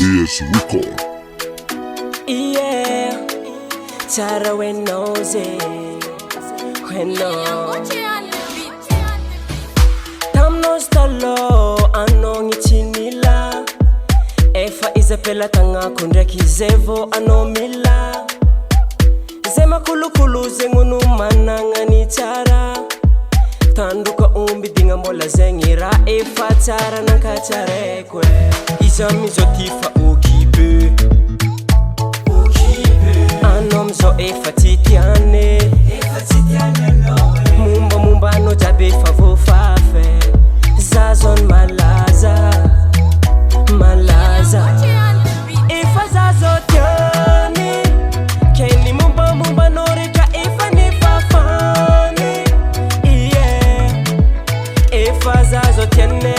BS Record. Yeah, Tara when nose when no Tam no stalo anong ichinila Efa izapela tanga kundreki zevo anomila Zema kulukulu zengunu mananga ni Tara Tanduka umbi dinga mola zengira Efa Tara nankacharekwe Izami zotifa ukipe Anomzo Efa titiane Mumba no jabe favo fafe Zazon malaza Efa zazo tiane Keni mumba no reka Efa ne fafane Yeah Efa zazo tiane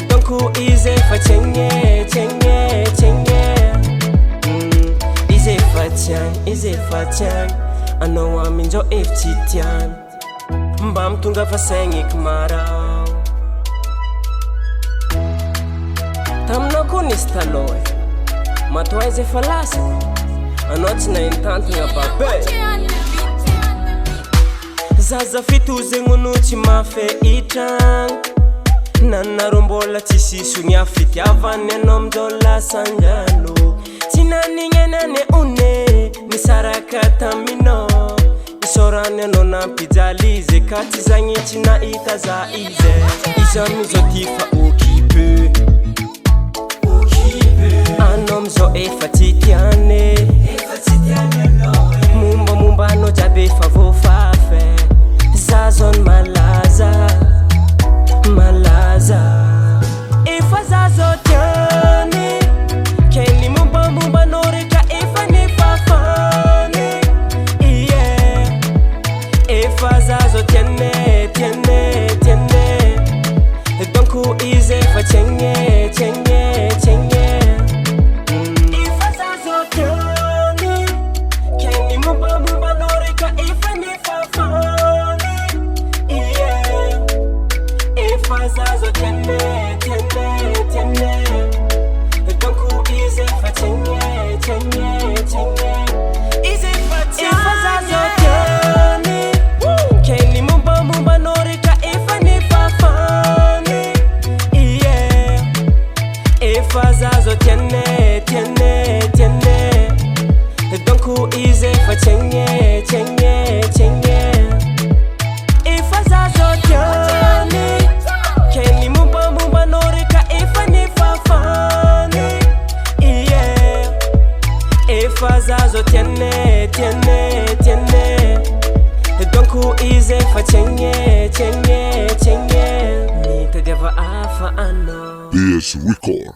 Donku ize fa chenye Ize fatian Ano aminjo eftitian Mbam tunga fasengi kmarao Tamno kunistaloe Matwa ize falase Anot na intanti nga babe Zaza fitu zengunu chimafe itang Nana rombola tisisu nyafiti avane nomdola sanjano Tina ningene une Nisaraka tamino Isorane nona pijalize Kati zanyi china itaza ize Izami zotifa ukipe Anomzo Efa titiane Mumba no jabe favo fafe Zazon malaza Efa zazo tiane Keni mumba no reka Efa ne fafane Yeah Efa zazo tiane Donku ize fa chenye Efa zazo tiane Keni mumba no reka Efa ne fafane Yeah Efa zazo tiane Donku ize fa chenye Ize fa tiane Efa zazo tiane Keni mumba no reka Efa ne fafane Yeah Efa zazo tiane Donku ize fa chenye Efa zazo tiane Keni mumba no reka Efa ne fafane Yeah Efa zazo tiane Donku ize fa chenye Nita deva afa ano BS Record.